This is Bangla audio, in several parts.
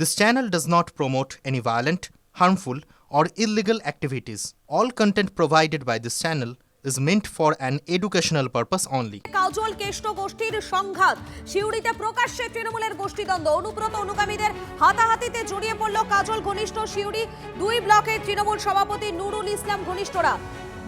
This channel does not promote any violent, harmful, or illegal activities. All content provided by this channel is meant for an educational purpose only. কাজল কেষ্ট গোষ্ঠীর সংঘাত, শিউড়িতে প্রকাশ্যে তৃণমূলের গোষ্ঠীদ্বন্দ্ব, অনুব্রত অনুগামীদের হাতাহাতিতে জড়িয়ে পড়ল কাজল ঘনিষ্ঠ শিউড়ি 2 ব্লকের তৃণমূল সভাপতি নুরুল ইসলাম ঘনিষ্ঠরা।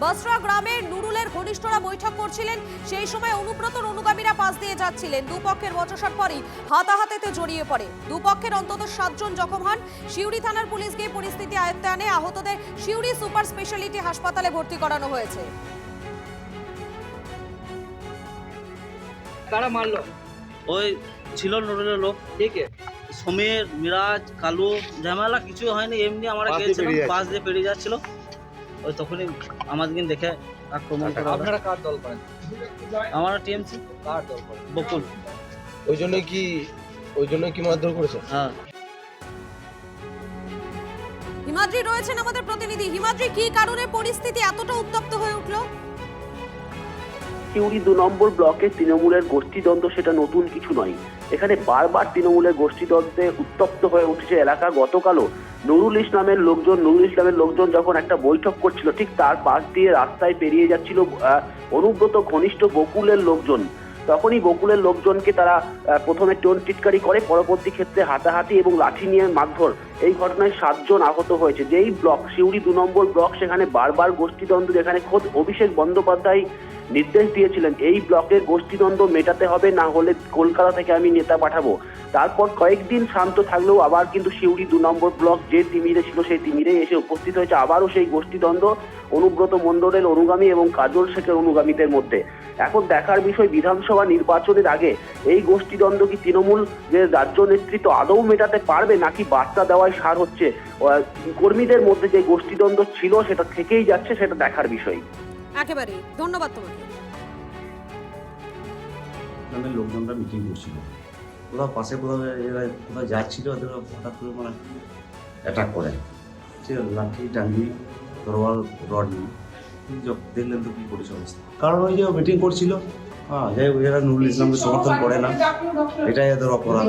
বসরা গ্রামে নুরুলের ঘনিষ্ঠরা বৈঠক করছিলেন, সেই সময় অনুব্রতর অনুগামীরা পাশ দিয়ে যাচ্ছিলেন। দুপক্ষের বচসার পরই হাতাহাতিতে জড়িয়ে পড়ে। দুপক্ষের অন্তত 7 জন জখম হন। শিউড়ি থানার পুলিশ গিয়ে পরিস্থিতি আয়ত্তে আনে। আহতদের শিউড়ি সুপার স্পেশালিটি হাসপাতালে ভর্তি করানো হয়েছে। কারা মারলো? ওই ছিল নুরুলের লোক, ঠিক আছে। সমীর, মিরাজ, কালু, ঝামেলা কিছু হয়নি, এমনি আমরা গিয়েছিলাম, পাশ দিয়ে পেরিয়ে যাচ্ছিল। ওই তখনই আমাদেরকে দেখে আক্রমণ করা। আপনারা কার দল করেন? আমরা টিএমসি। কার দল করেন? বকুল। ওই জন্য কি মারধর করেছে? হ্যাঁ। হিমাদ্রি রয়েছেন আমাদের প্রতিনিধি। হিমাদ্রি, কি কারণে পরিস্থিতি এতটা উত্তপ্ত হয়ে উঠলো? শিউড়ি 2 নম্বর ব্লকে তৃণমূলের গোষ্ঠীদ্বন্দ্ব সেটা নতুন কিছু নয়। এখানে বারবার তৃণমূলের গোষ্ঠীদ্বন্দ্বে উত্তপ্ত হয়ে উঠেছে এলাকা। গতকালও নুরুল ইসলামের লোকজন যখন একটা বৈঠক করছিল, ঠিক তার পাশ দিয়ে রাস্তায় পেরিয়ে যাচ্ছিল অনুব্রত ঘনিষ্ঠ বকুলের লোকজন। তখনই বকুলের লোকজনকে তারা প্রথমে টোন টিটকারি করে, পরবর্তী ক্ষেত্রে হাতাহাতি এবং লাঠি নিয়ে মারধর। এই ঘটনায় 7 জন আহত হয়েছে। যেই ব্লক শিউড়ি 2 নম্বর ব্লক, সেখানে বারবার গোষ্ঠীদ্বন্দ্ব, যেখানে খোদ অভিষেক বন্দ্যোপাধ্যায় নির্দেশ দিয়েছিলেন এই ব্লকের গোষ্ঠীদ্বন্দ্ব মেটাতে হবে, না হলে কলকাতা থেকে আমি নেতা পাঠাবো। তারপর কয়েকদিন শান্ত থাকলেও আবার কিন্তু শিউড়ি 2 নম্বর ব্লক যে তিমিরে ছিল সেই তিমিরে এসে উপস্থিত হয়েছে আবারও সেই গোষ্ঠীদ্বন্দ্ব অনুব্রত মণ্ডলের অনুগামী এবং কাজল শেখের অনুগামীদের মধ্যে। এখন দেখার বিষয়, বিধানসভা নির্বাচনের আগে এই গোষ্ঠীদ্বন্দ্ব কি তৃণমূল যে রাজ্য নেতৃত্ব আদৌ মেটাতে পারবে, নাকি বার্তা দেওয়ায় সার হচ্ছে? কর্মীদের মধ্যে যে গোষ্ঠীদ্বন্দ্ব ছিল সেটা থেকেই যাচ্ছে, সেটা দেখার বিষয়। একেবারে ধন্যবাদ তোমাকে। লোকজনরা মিটিং করছিল, কোথাও পাশে কোথাও যাচ্ছিল, ওদের হঠাৎ করে মানে অ্যাটাক করে, ঠিক আছে, লাঠি টাঙ্গি তরোয়াল রড নিয়ে। দেখলেন তো কি করেছে অবস্থা। কারণ ওই যে মিটিং করছিল, হ্যাঁ, যাই হোক, এরা নুরুল ইসলামকে সমর্থন করে না, এটাই এদের অপরাধ।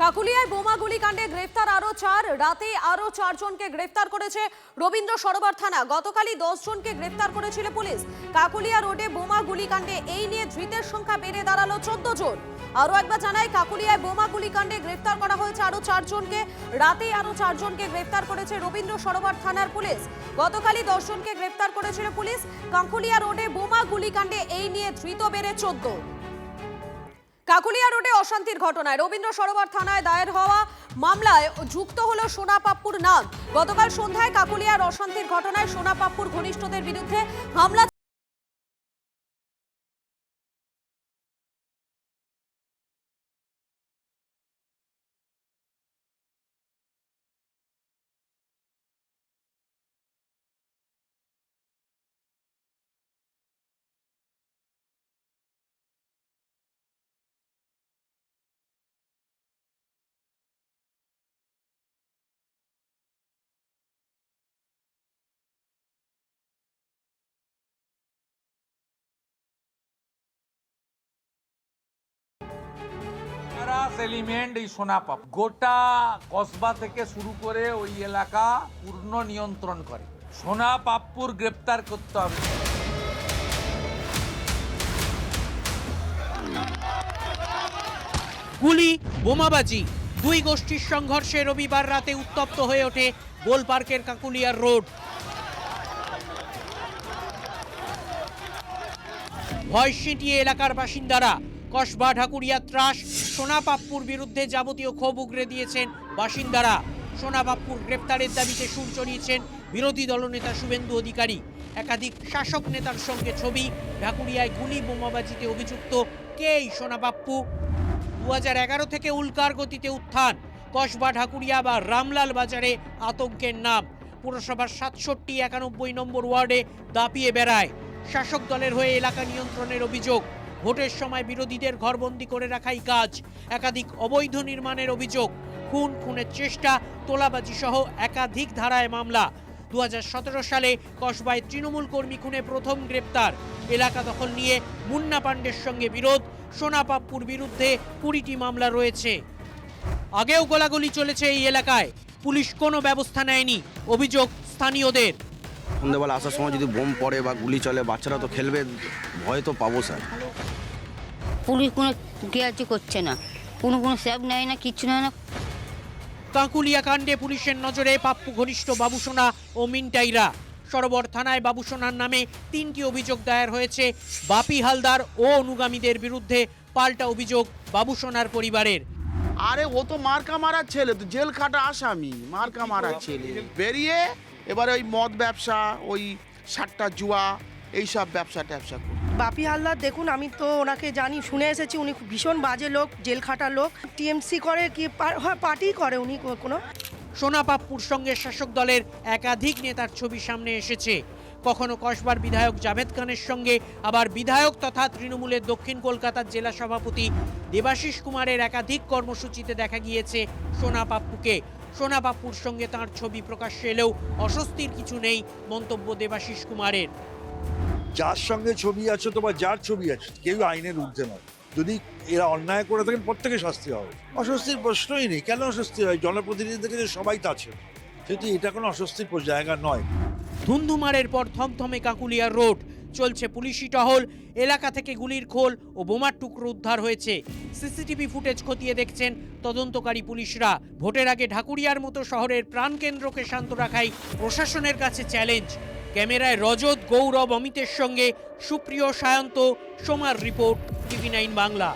কাকুলিয়ায় বোমা গুলিকাণ্ডে গ্রেফতার আরো 4। রাতে আরো 4 জনকে গ্রেফতার করেছে রবীন্দ্র সরোবর থানা। গতকালই 10 জনকে গ্রেফতার করেছিল পুলিশ। কাকুলিয়া রোডে বোমা গুলিকাণ্ডে এই নিয়ে ধৃতের সংখ্যা বেড়ে দাঁড়ালো 14 জন। আরো একবার জানাই, কাকুলিয়ায় বোমা গুলিকাণ্ডে গ্রেফতার করা হয়েছে আরো 4 জনকে। রাতে আরো 4 জনকে গ্রেফতার করেছে রবীন্দ্র সরোবর থানার পুলিশ। গতকালই 10 জনকে গ্রেফতার করেছিল পুলিশ। কাকুলিয়া রোডে বোমা গুলিকাণ্ডে এই নিয়ে ধৃত বেড়ে 14। কাকুলিয়া রোডে অশান্তির ঘটনায় রবীন্দ্র সরোবর থানায় দায়ের হওয়া মামলায় যুক্ত হলো সোনা পাপ্পুর নাম। গতকাল সন্ধ্যায় কাকুলিয়ার অশান্তির ঘটনায় সোনা পাপ্পুর ঘনিষ্ঠদের বিরুদ্ধে হামলা এলিমেন্ট এই সোনাপাপ গোটা কসবা থেকে শুরু করে ওই এলাকা পূর্ণ নিয়ন্ত্রণ করে। সোনাপাপ্পুর গ্রেপ্তার করতে হবে। গুলি, বোমাবাজি, 2 গোষ্ঠীর সংঘর্ষে রবিবার রাতে উত্তপ্ত হয়ে ওঠে গোল পার্কের কাকুলিয়ার রোড। ভয় সিঁটিয়ে এলাকার বাসিন্দারা। কসবা ঢাকুরিয়া ত্রাস, সোনা পাপ্পুর বিরুদ্ধে যাবতীয় ক্ষোভ উগরে দিয়েছেন বাসিন্দারা। সোনা পাপ্পুর গ্রেপ্তারের দাবিতে সুর চড়িয়েছেন বিরোধী দলনেতা শুভেন্দু অধিকারী। একাধিক শাসক নেতার সঙ্গে ছবি। ঢাকুরিয়ায় গুলি বোমাবাজিতে অভিযুক্ত কে এই সোনা পাপ্পু? 2011 থেকে উল্কার গতিতে উত্থান। কসবা ঢাকুরিয়া বা রামলাল বাজারে আতঙ্কের নাম। পুরসভার 67-91 নম্বর ওয়ার্ডে দাপিয়ে বেড়ায়। শাসক দলের হয়ে এলাকা নিয়ন্ত্রণের অভিযোগ। ভোটের সময় বিরোধীদের ঘরবন্দি করে রাখাই কাজ। একাধিক অবৈধ নির্মাণের অভিযোগ। খুনের চেষ্টা, তোলাবাজি সহ একাধিক ধারায় মামলা। 2017 সালে কসবায় তৃণমূল কর্মী খুনে প্রথম গ্রেপ্তার। এলাকা দখল নিয়ে মুন্না পাণ্ডের সঙ্গে বিরোধ, সোনা পাপ্পুর বিরুদ্ধে 20টি মামলা রয়েছে। আগেও গোলাগুলি চলেছে এই এলাকায়, পুলিশ কোনো ব্যবস্থা নেয়নি, অভিযোগ স্থানীয়দের। সন্ধ্যেবেলা আসার সময় যদি বোম পড়ে বা গুলি চলে, বাচ্চারা তো খেলবে, ভয় তো পাবো স্যার। পুলিশ কোনো কেয়ারটি করছে না, কোনো স্যাব নেয় না, কিচ্ছু নেয় না। কাকুলিয়া কাণ্ডে পুলিশের নজরে পাপ্পু ঘনিষ্ঠ বাবুসোনা ও মিন্টাইরা। সরোবর থানায় বাবুসোনার নামে 3টি অভিযোগ দায়ের হয়েছে। বাপি হালদার ও অনুগামীদের বিরুদ্ধে পাল্টা অভিযোগ বাবুসোনার পরিবারের। আরে ও তো মার্কা মারার ছেলে, তো জেল খাটা আসামি, মার্কা মারার ছেলে বেরিয়ে এবারে ওই মদ ব্যবসা, ওই সাতটা জুয়া, এইসব ব্যবসা ট্যাবসা করে। বাপি হালদার দেখুন, আমি তো ওনাকে জানি, শুনে এসেছি উনি ভীষণ বাজে লোক, জেল খাটা লোক। টিএমসি করে কি পার্টি করে উনি কোনো। সোনা পাপ্পুর সঙ্গে শাসক দলের একাধিক নেতার ছবি সামনে এসেছে। কখনো কসবার বিধায়ক জাভেদ খানের সঙ্গে, আবার বিধায়ক তথা তৃণমূলের দক্ষিণ কলকাতার জেলা সভাপতি দেবাশিস কুমারের একাধিক কর্মসূচিতে দেখা গিয়েছে সোনা পাপ্পুকে। সোনা পাপ্পুর সঙ্গে তাঁর ছবি প্রকাশ্যে এলেও অস্বস্তির কিছু নেই, মন্তব্য দেবাশিস কুমারের। যার সঙ্গে ছবি আছে তোমার, যার ছবি আছে, কেউ আইনের ঊর্ধ্বে নয়। যদি এরা অন্যায় করে থাকেন, প্রত্যেকে শাস্তি হবে, অস্বস্তির প্রশ্নই নেই। কেন অস্বস্তি হয়? জনপ্রতিনিধিদের কাছে সবাই তা আছে, সেহেতু এটা কোনো অস্বস্তির জায়গা নয়। ধুন্ধুমারের পর থমথমে কাকুলিয়ার রোড, চলছে পুলিশি টহল। এলাকা থেকে গুলির খোল ও বোমার টুকরো উদ্ধার হয়েছে। সিসিটিভি ফুটেজ খতিয়ে দেখছেন তদন্তকারী পুলিশরা। ভোটের আগে ঢাকুরিয়ার মতো শহরের প্রাণকেন্দ্রকে শান্ত রাখাই প্রশাসনের কাছে চ্যালেঞ্জ। ক্যামেরায় রজত, গৌরব, অমিতের সঙ্গে সুপ্রিয় সায়ন্ত, সোমার রিপোর্ট, TV9 বাংলা।